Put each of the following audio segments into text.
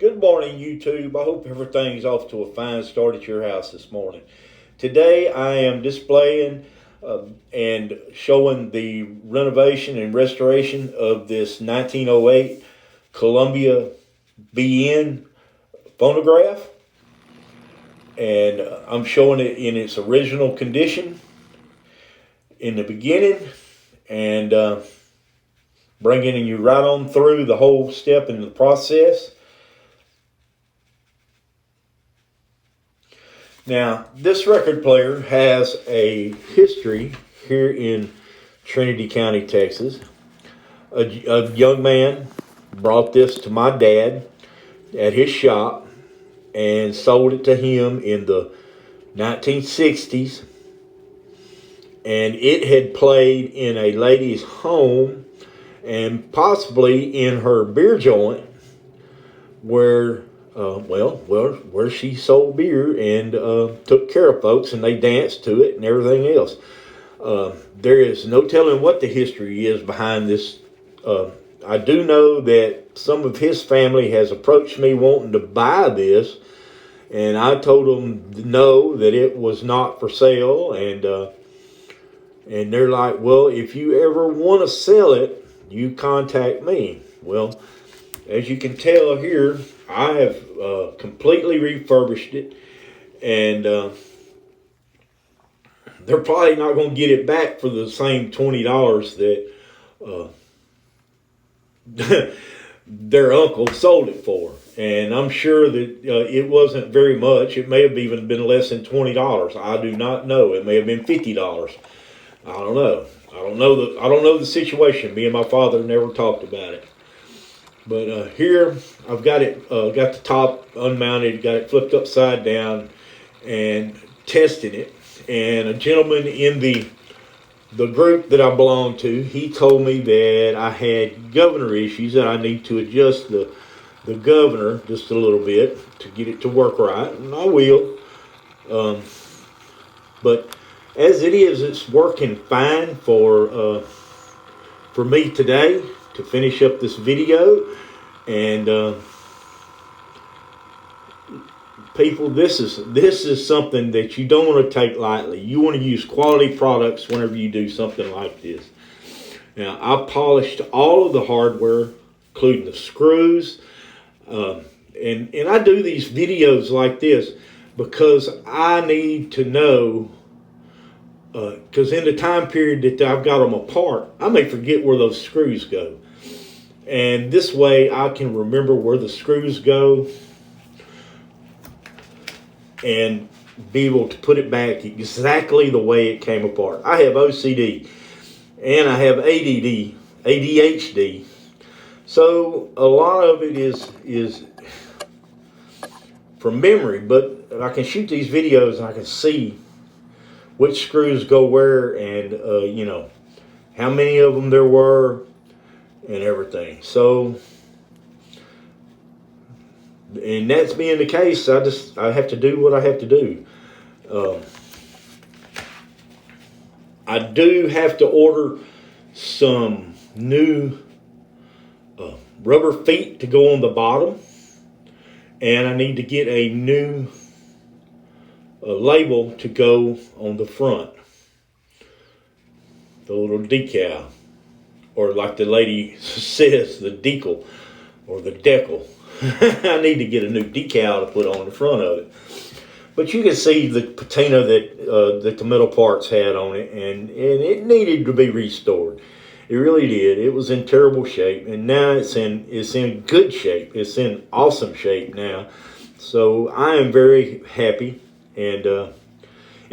Good morning, YouTube. I hope everything's off to a fine start at your house this morning. Today I am displaying and showing the renovation and restoration of this 1908 Columbia BN phonograph. And I'm showing it in its original condition in the beginning and bringing you right on through the whole step in the process. Now, this record player has a history here in Trinity County, Texas. A young man brought this to my dad at his shop and sold it to him in the 1960s. And it had played in a lady's home and possibly in her beer joint where she sold beer and took care of folks, and they danced to it and everything else. There is no telling what the history is behind this. I do know that some of his family has approached me wanting to buy this, and I told them no, that it was not for sale, and they're like, well, if you ever want to sell it, you contact me. Well, as you can tell here, I have completely refurbished it, and they're probably not going to get it back for the same $20 that their uncle sold it for. And I'm sure that it wasn't very much. It may have even been less than $20. I do not know. It may have been $50. I don't know. I don't know the situation. Me and my father never talked about it. But here I've got it, got the top unmounted, got it flipped upside down, and testing it. And a gentleman in the group that I belong to, he told me that I had governor issues, that I need to adjust the governor just a little bit to get it to work right, and I will. But as it is, it's working fine for me today to finish up this video. And people, this is something that you don't want to take lightly. You want to use quality products whenever you do something like this. Now, I polished all of the hardware, including the screws, and I do these videos like this because I need to know. Because in the time period that I've got them apart, I may forget where those screws go. And this way I can remember where the screws go and be able to put it back exactly the way it came apart. I have OCD and I have ADHD. So a lot of it is from memory, but I can shoot these videos and I can see which screws go where, and how many of them there were and everything. So, and that's being the case, I have to do what I have to do. I do have to order some new rubber feet to go on the bottom, and I need to get a new label to go on the front, the little decal, or like the lady says, the decal or the decal. I need to get a new decal to put on the front of it. But you can see the patina that the metal parts had on it, and it needed to be restored. It really did. It was in terrible shape, and now it's in good shape. It's in awesome shape now. So I am very happy. And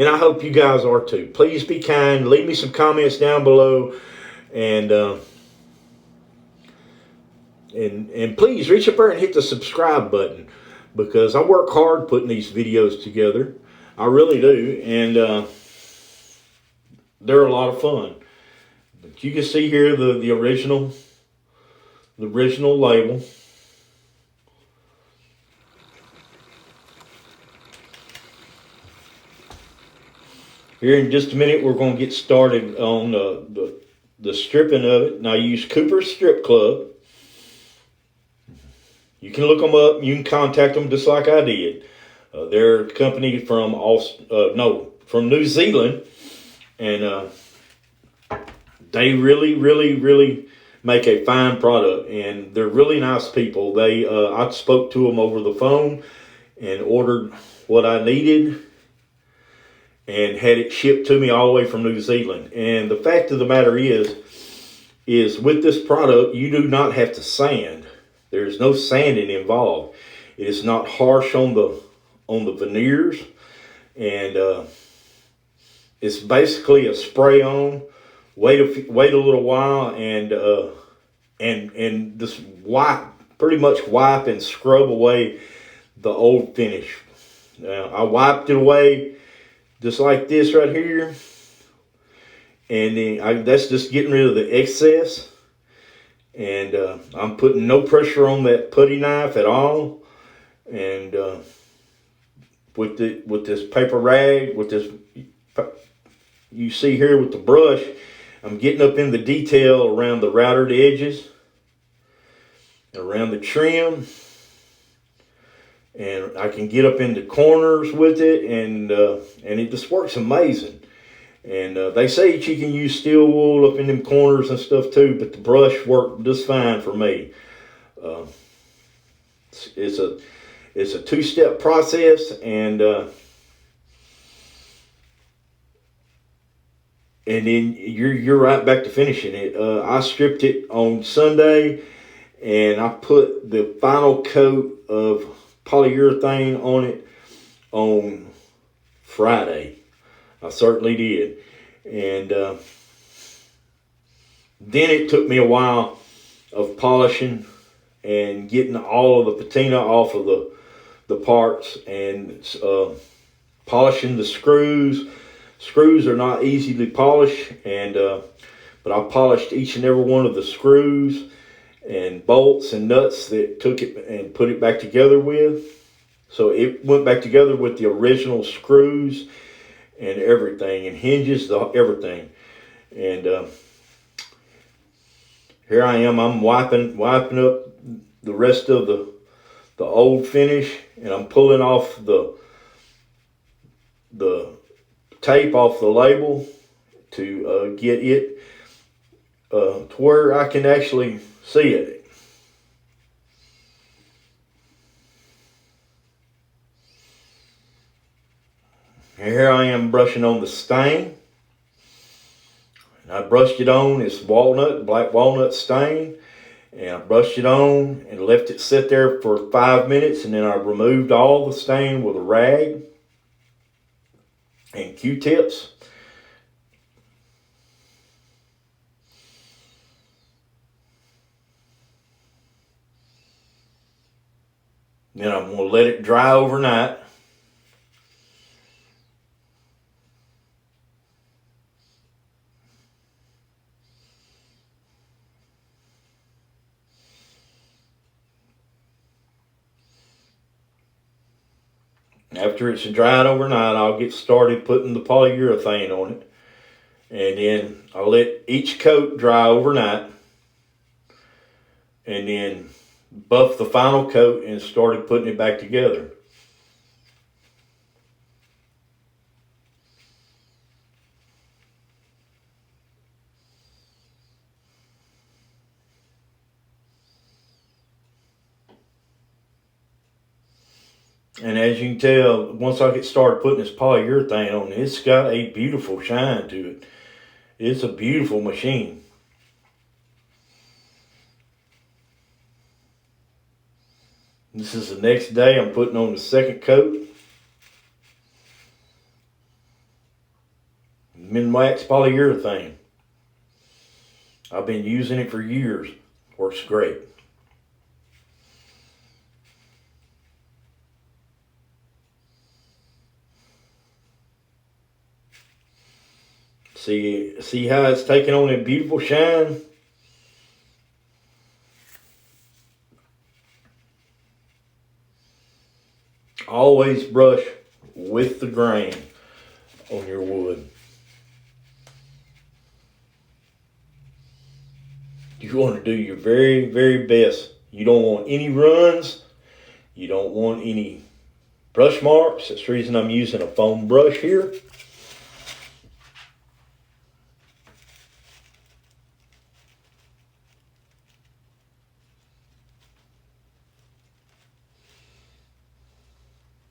I hope you guys are too. Please be kind. Leave me some comments down below, and please reach up there and hit the subscribe button, because I work hard putting these videos together. I really do, and they're a lot of fun. But you can see here the original label. Here in just a minute, we're going to get started on the stripping of it. And I use Cooper's Strip Club. You can look them up. You can contact them just like I did. They're a company from from New Zealand, and they really make a fine product, and they're really nice people. I spoke to them over the phone and ordered what I needed and had it shipped to me all the way from New Zealand. And the fact of the matter is with this product, you do not have to sand. There's no sanding involved. It is not harsh on the veneers, and it's basically a spray on. Wait a little while, and just pretty much wipe and scrub away the old finish. I wiped it away just like this right here, and then that's just getting rid of the excess. And I'm putting no pressure on that putty knife at all. And with this paper rag, with this you see here with the brush, I'm getting up in the detail around the routed edges, around the trim, and I can get up into corners with it, and it just works amazing. And they say that you can use steel wool up in them corners and stuff too, but the brush worked just fine for me. It's a two-step process, and then you're right back to finishing it. I stripped it on Sunday, and I put the final coat of polyurethane on it on Friday. I certainly did. And then it took me a while of polishing and getting all of the patina off of the parts, and polishing the screws. Screws are not easy to polish, and but I polished each and every one of the screws and bolts and nuts that took it and put it back together with. So it went back together with the original screws and everything, and hinges, everything. And here I am. I'm wiping up the rest of the old finish, and I'm pulling off the tape off the label to get it to where I can actually see it. Here I am brushing on the stain. And I brushed it on. It's black walnut stain. And I brushed it on and left it sit there for 5 minutes, and then I removed all the stain with a rag and Q-tips. Then I'm going to let it dry overnight. After it's dried overnight, I'll get started putting the polyurethane on it. And then I'll let each coat dry overnight. And then buff the final coat and started putting it back together. And as you can tell, once I get started putting this polyurethane on, it's got a beautiful shine to it. It's a beautiful machine. This is the next day. I'm putting on the second coat. Min-wax polyurethane. I've been using it for years. Works great. See how it's taking on a beautiful shine? Always brush with the grain on your wood. You want to do your very, very best. You don't want any runs You don't want any brush marks. That's the reason I'm using a foam brush here.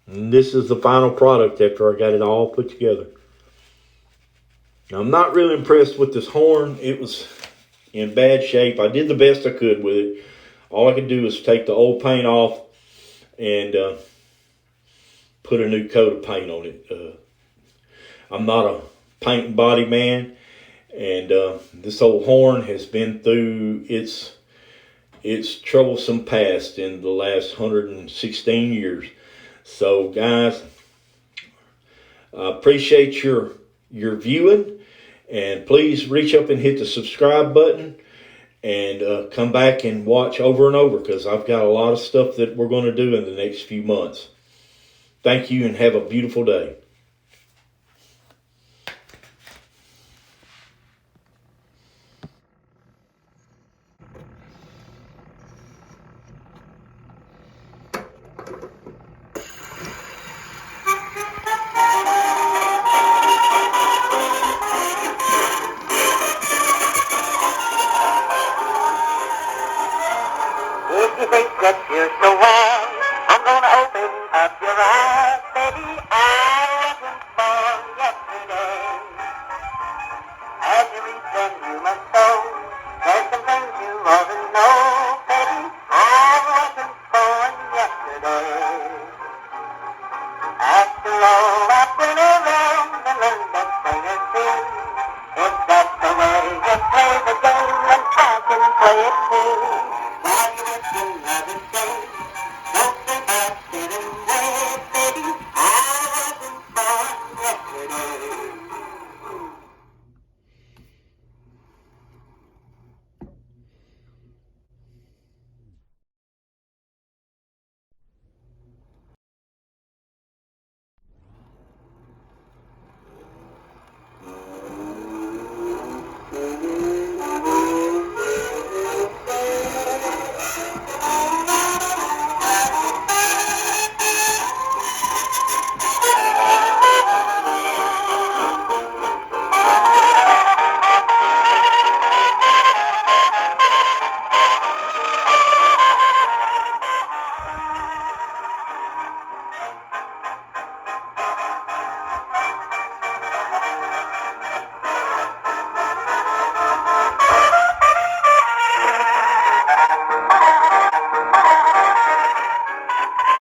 And this is the final product after I got it all put together. Now, I'm not really impressed with this horn. It was in bad shape. I did the best I could with it. All I could do was take the old paint off and put a new coat of paint on it. I'm not a paint and body man, and this old horn has been through its troublesome past in the last 116 years. So, guys, I appreciate your viewing, and please reach up and hit the subscribe button, and come back and watch over and over, because I've got a lot of stuff that we're going to do in the next few months. Thank you, and have a beautiful day. If you think that you're so wrong, I'm gonna open up your eyes.